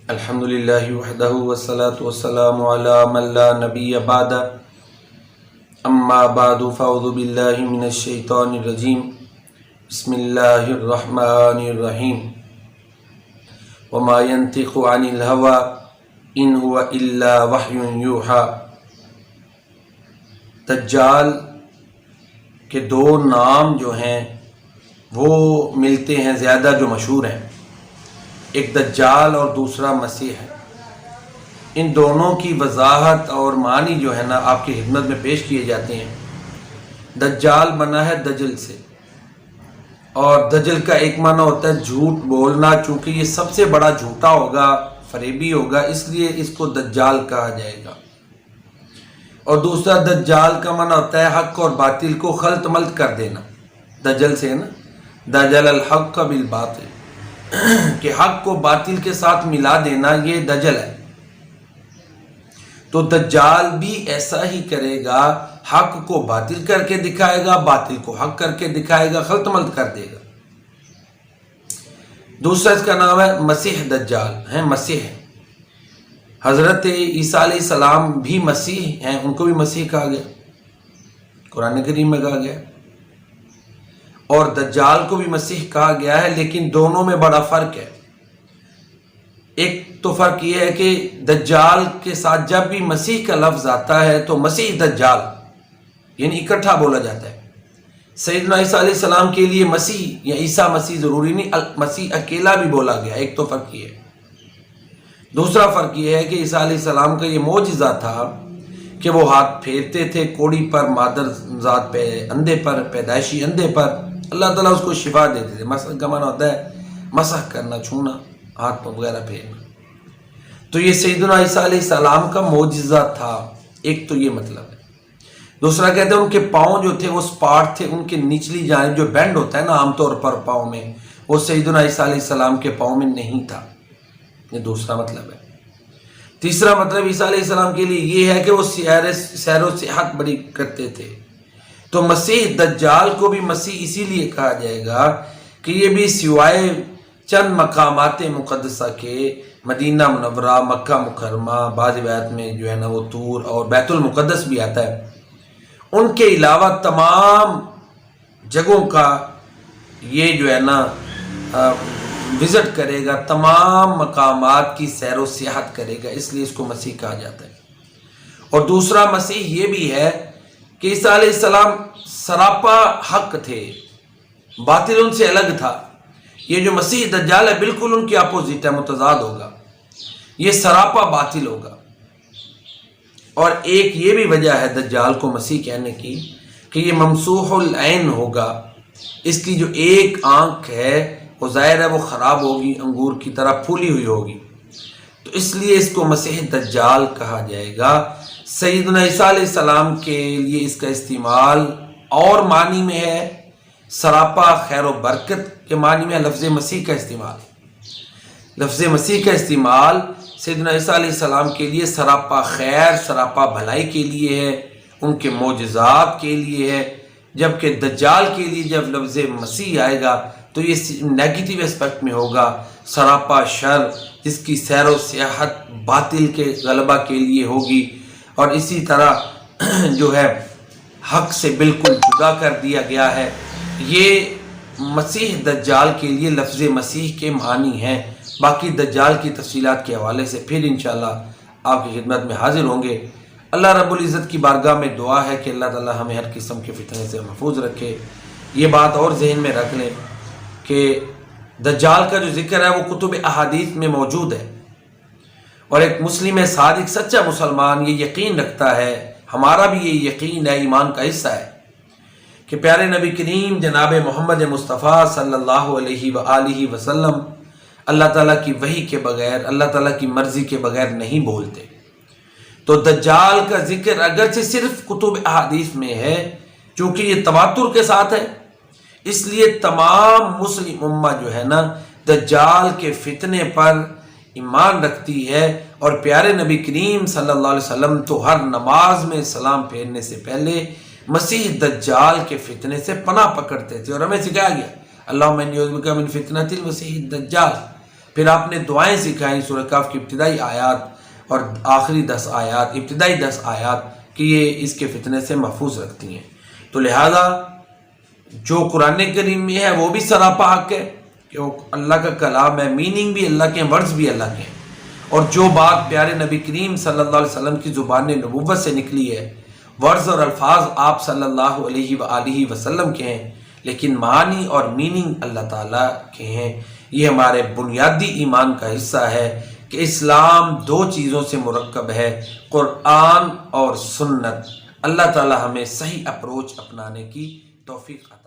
الحمد للہ وحدہ والصلاة والسلام علی من لا نبی بعد اما بعد فاعوذ باللہ من الشیطان الرجیم بسم اللہ الرحمن الرحیم وما ينطق عن الهوى ان هو الا وحی یوحی۔ دجال کے دو نام جو ہیں وہ ملتے ہیں زیادہ، جو مشہور ہیں، ایک دجال اور دوسرا مسیح ہے۔ ان دونوں کی وضاحت اور معنی جو ہے نا آپ کی خدمت میں پیش کیے جاتے ہیں۔ دجال بنا ہے دجل سے، اور دجل کا ایک معنی ہوتا ہے جھوٹ بولنا، چونکہ یہ سب سے بڑا جھوٹا ہوگا، فریبی ہوگا، اس لیے اس کو دجال کہا جائے گا۔ اور دوسرا دجال کا معنی ہوتا ہے حق اور باطل کو خلط ملط کر دینا، دجل سے نا، دجل الحق بالباطل، کہ حق کو باطل کے ساتھ ملا دینا، یہ دجل ہے۔ تو دجال بھی ایسا ہی کرے گا، حق کو باطل کر کے دکھائے گا، باطل کو حق کر کے دکھائے گا، خلط ملط کر دے گا۔ دوسرا اس کا نام ہے مسیح دجال، ہے مسیح۔ حضرت عیسیٰ علیہ السلام بھی مسیح ہیں، ان کو بھی مسیح کہا گیا، قرآن کریم میں کہا گیا، اور دجال کو بھی مسیح کہا گیا ہے، لیکن دونوں میں بڑا فرق ہے۔ ایک تو فرق یہ ہے کہ دجال کے ساتھ جب بھی مسیح کا لفظ آتا ہے تو مسیح دجال یعنی اکٹھا بولا جاتا ہے۔ سیدنا عیسیٰ علیہ السلام کے لیے مسیح یا عیسیٰ مسیح ضروری نہیں، مسیح اکیلا بھی بولا گیا، ایک تو فرق یہ ہے۔ دوسرا فرق یہ ہے کہ عیسیٰ علیہ السلام کا یہ معجزہ تھا کہ وہ ہاتھ پھیرتے تھے کوڑی پر، مادر ذات پہ، اندھے پر، پیدائشی اندھے پر، اللہ تعالیٰ اس کو شفا دیتے تھے۔ مسح کا معنی ہوتا ہے مسح کرنا، چھونا، ہاتھ وغیرہ پھیرنا۔ تو یہ سیدنا عیسیٰ علیہ السلام کا معجزہ تھا، ایک تو یہ مطلب ہے۔ دوسرا کہتے ہیں ان کے پاؤں جو تھے وہ سپاٹ تھے، ان کے نچلی جانب جو بینڈ ہوتا ہے نا عام طور پر پاؤں میں، وہ سیدنا عیسیٰ علیہ السلام کے پاؤں میں نہیں تھا، یہ دوسرا مطلب ہے۔ تیسرا مطلب عیسیٰ علیہ السلام کے لیے یہ ہے کہ وہ سیر و سیاحت بڑی کرتے تھے۔ تو مسیح دجال کو بھی مسیح اسی لیے کہا جائے گا کہ یہ بھی سوائے چند مقامات مقدسہ کے، مدینہ منورہ، مکہ مکرمہ، بعض روایت میں جو ہے نا وہ طور اور بیت المقدس بھی آتا ہے، ان کے علاوہ تمام جگہوں کا یہ جو ہے نا وزٹ کرے گا، تمام مقامات کی سیر و سیاحت کرے گا، اس لیے اس کو مسیح کہا جاتا ہے۔ اور دوسرا مسیح یہ بھی ہے کہ عیسیٰ علیہ السلام سراپا حق تھے، باطل ان سے الگ تھا۔ یہ جو مسیح دجال ہے بالکل ان کی اپوزٹ ہے، متضاد ہوگا، یہ سراپا باطل ہوگا۔ اور ایک یہ بھی وجہ ہے دجال کو مسیح کہنے کی کہ یہ ممسوح العین ہوگا، اس کی جو ایک آنکھ ہے وہ ظاہر ہے وہ خراب ہوگی، انگور کی طرح پھولی ہوئی ہوگی، تو اس لیے اس کو مسیح دجال کہا جائے گا۔ سیدنا عیسیٰ علیہ السلام کے لیے اس کا استعمال اور معنی میں ہے، سراپا خیر و برکت کے معنی میں لفظ مسیح کا استعمال، لفظ مسیح کا استعمال سیدنا عیسیٰ علیہ السلام کے لیے سراپا خیر، سراپا بھلائی کے لیے ہے، ان کے معجزات کے لیے ہے، جبکہ دجال کے لیے جب لفظ مسیح آئے گا تو یہ نیگیٹو اسپیکٹ میں ہوگا، سراپا شر، جس کی سیر و سیاحت باطل کے غلبہ کے لیے ہوگی، اور اسی طرح جو ہے حق سے بالکل جدا کر دیا گیا ہے۔ یہ مسیح دجال کے لیے لفظ مسیح کے معنی ہیں۔ باقی دجال کی تفصیلات کے حوالے سے پھر انشاءاللہ آپ کی خدمت میں حاضر ہوں گے۔ اللہ رب العزت کی بارگاہ میں دعا ہے کہ اللہ تعالیٰ ہمیں ہر قسم کے فتنے سے محفوظ رکھے۔ یہ بات اور ذہن میں رکھ لیں کہ دجال کا جو ذکر ہے وہ کتب احادیث میں موجود ہے، اور ایک مسلم صادق سچا مسلمان یہ یقین رکھتا ہے، ہمارا بھی یہ یقین ہے، ایمان کا حصہ ہے، کہ پیارے نبی کریم جناب محمد مصطفیٰ صلی اللہ علیہ وآلہ وسلم اللہ تعالیٰ کی وحی کے بغیر، اللہ تعالیٰ کی مرضی کے بغیر نہیں بولتے۔ تو دجال کا ذکر اگرچہ صرف کتب احادیث میں ہے، چونکہ یہ تواتر کے ساتھ ہے، اس لیے تمام مسلم امہ جو ہے نا دجال کے فتنے پر ایمان رکھتی ہے، اور پیارے نبی کریم صلی اللہ علیہ وسلم تو ہر نماز میں سلام پھیرنے سے پہلے مسیح دجال کے فتنے سے پناہ پکڑتے تھے، اور ہمیں سکھایا گیا اللہم انی اعوذ بک من فتنۃ المسیح الدجال، پھر آپ نے دعائیں سکھائیں سورہ کہف کی ابتدائی آیات اور آخری 10 آیات، ابتدائی 10 آیات کہ یہ اس کے فتنے سے محفوظ رکھتی ہیں۔ تو لہذا جو قرآن کریم میں ہے وہ بھی سراپا حق ہے کہ وہ اللہ کا کلام ہے، میننگ بھی اللہ کے ہیں، ورڈز بھی اللہ کے ہیں، اور جو بات پیارے نبی کریم صلی اللہ علیہ وسلم کی زبان نبوت سے نکلی ہے، ورڈز اور الفاظ آپ صلی اللہ علیہ وآلہ وسلم کے ہیں، لیکن معنی اور میننگ اللہ تعالیٰ کے ہیں۔ یہ ہمارے بنیادی ایمان کا حصہ ہے کہ اسلام 2 چیزوں سے مرکب ہے، قرآن اور سنت۔ اللہ تعالیٰ ہمیں صحیح اپروچ اپنانے کی توفیق عطا